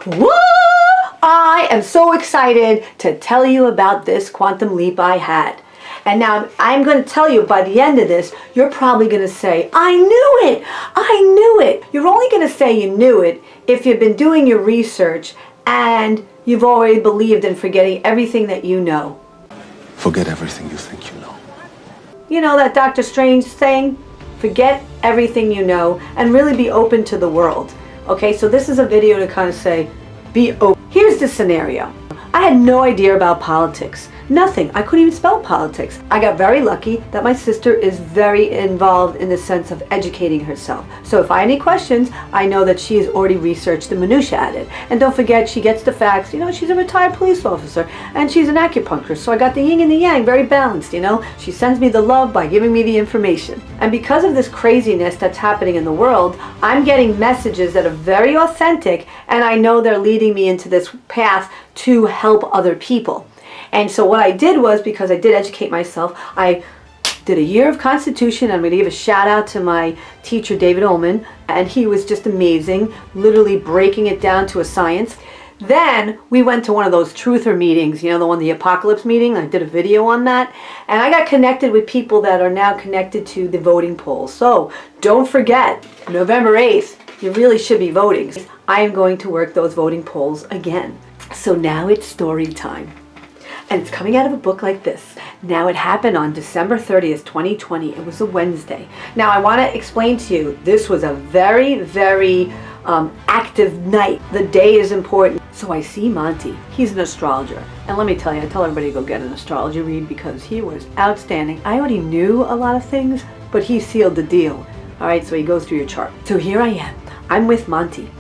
Woo! I am so excited to tell you about this quantum leap I had. And now I'm going to tell you by the end of this, you're probably going to say, I knew it! I knew it! You're only going to say you knew it if you've been doing your research and you've already believed in forgetting everything that you know. Forget everything you think you know. You know that Dr. Strange saying? Forget everything you know and really be open to the world. Okay, so this is a video to kind of say, be open. Here's the scenario. I had no idea about politics. Nothing. I couldn't even spell politics. I got very lucky that my sister is very involved in the sense of educating herself. So if I have any questions, I know that she has already researched the minutia at it. And don't forget, she gets the facts. You know, she's a retired police officer and she's an acupuncturist. So I got the yin and the yang, very balanced, you know. She sends me the love by giving me the information. And because of this craziness that's happening in the world, I'm getting messages that are very authentic, and I know they're leading me into this path to help other people. And so what I did was, because I did educate myself, I did a year of Constitution. I'm going to give a shout out to my teacher, David Ullman, and he was just amazing, literally breaking it down to a science. Then we went to one of those truther meetings, you know, the one, the apocalypse meeting. I did a video on that, and I got connected with people that are now connected to the voting polls. So don't forget, November 8th, you really should be voting. I am going to work those voting polls again. So now it's story time. And it's coming out of a book like this. Now, it happened on December 30th, 2020. It was a Wednesday. Now, I want to explain to you, this was a very, very active night. The day is important. So I see Monty. He's an astrologer. And let me tell you, I tell everybody to go get an astrology read because he was outstanding. I already knew a lot of things, but he sealed the deal. All right, so he goes through your chart. So here I am. I'm with Monty,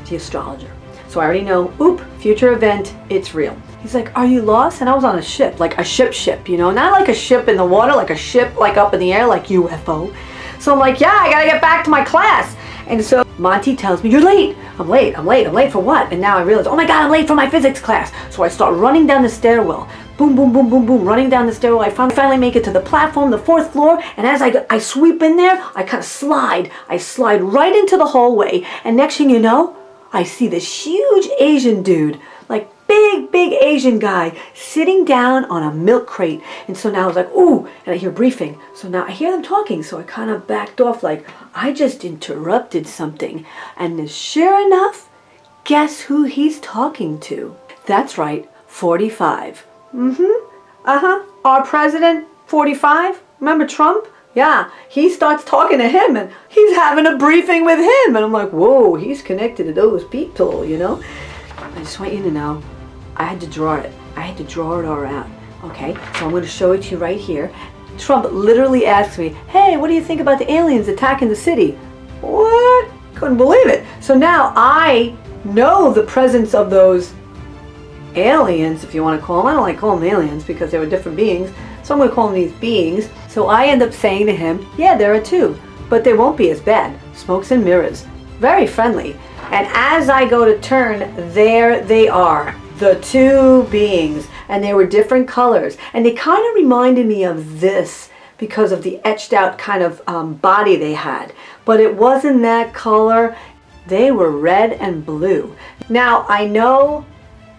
the astrologer. So I already know, oop, future event, it's real. He's like, are you lost? And I was on a ship, like a ship, you know, not like a ship in the water, like a ship like up in the air, like UFO. So I'm like, yeah, I gotta get back to my class. And so Monty tells me, you're late. I'm late for what? And now I realize, oh my God, I'm late for my physics class. So I start running down the stairwell. Boom, boom, boom, boom, boom, running down the stairwell. I finally make it to the platform, the 4th floor. And as I sweep in there, I kind of slide. I slide right into the hallway. And next thing you know, I see this huge Asian dude, like big Asian guy sitting down on a milk crate. And so now I was like, ooh, and I hear briefing. So now I hear them talking. So I kind of backed off like, I just interrupted something. And sure enough, guess who he's talking to? That's right, 45. Our president, 45. Remember Trump? Yeah, he starts talking to him and he's having a briefing with him. And I'm like, whoa, he's connected to those people, you know? I just want you to know, I had to draw it. I had to draw it all out. Okay, so I'm going to show it to you right here. Trump literally asked me, hey, what do you think about the aliens attacking the city? What? Couldn't believe it. So now I know the presence of those aliens, if you want to call them. I don't like calling them aliens because they were different beings. So I'm going to call them these beings. So I end up saying to him, yeah, there are 2, but they won't be as bad. Smokes and mirrors. Very friendly. And as I go to turn, there they are. The 2 beings. And they were different colors. And they kind of reminded me of this because of the etched out kind of body they had. But it wasn't that color. They were red and blue. Now, I know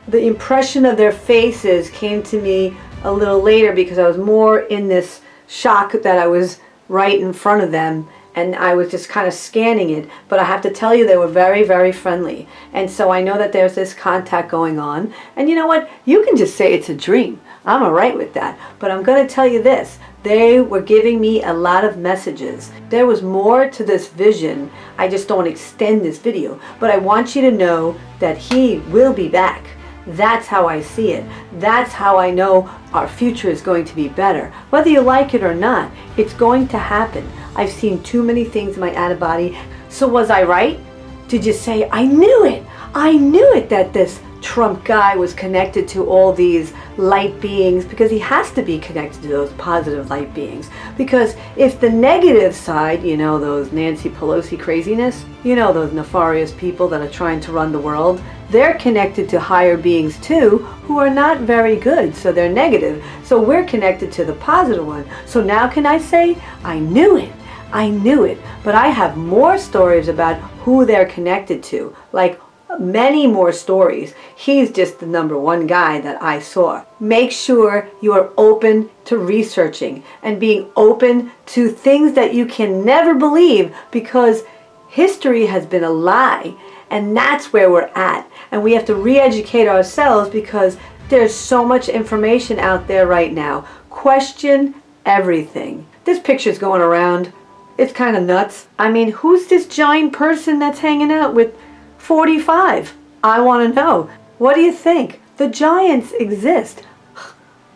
the impression of their faces came to me a little later because I was more in this shock that I was right in front of them and I was just kind of scanning it. But I have to tell you, they were very, very friendly. And so I know that there's this contact going on. And you know what? You can just say it's a dream. I'm all right with that. But I'm going to tell you this. They were giving me a lot of messages. There was more to this vision. I just don't extend this video. But I want you to know that he will be back. That's how I see it. That's how I know our future is going to be better. Whether you like it or not, it's going to happen. I've seen too many things in my out-of-body. So was I right? Did you say, I knew it? I knew it that this Trump guy was connected to all these light beings, because he has to be connected to those positive light beings. Because if the negative side, you know, those Nancy Pelosi craziness, you know, those nefarious people that are trying to run the world, they're connected to higher beings too, who are not very good, so they're negative. So we're connected to the positive one. So now can I say, I knew it. I knew it. But I have more stories about who they're connected to, like many more stories. He's just the #1 guy that I saw. Make sure you are open to researching and being open to things that you can never believe, because history has been a lie, and that's where we're at. And we have to re-educate ourselves, because there's so much information out there right now. Question everything. This picture's going around. It's kind of nuts. I mean, who's this giant person that's hanging out with 45? I want to know. What do you think? The giants exist.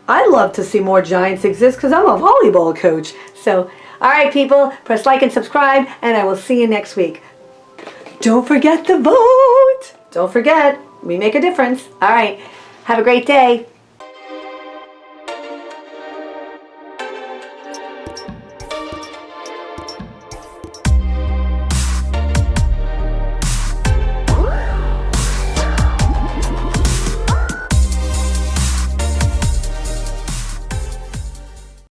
I'd love to see more giants exist, because I'm a volleyball coach. So, all right, people, press like and subscribe, and I will see you next week. Don't forget to vote. Don't forget, we make a difference. All right, have a great day.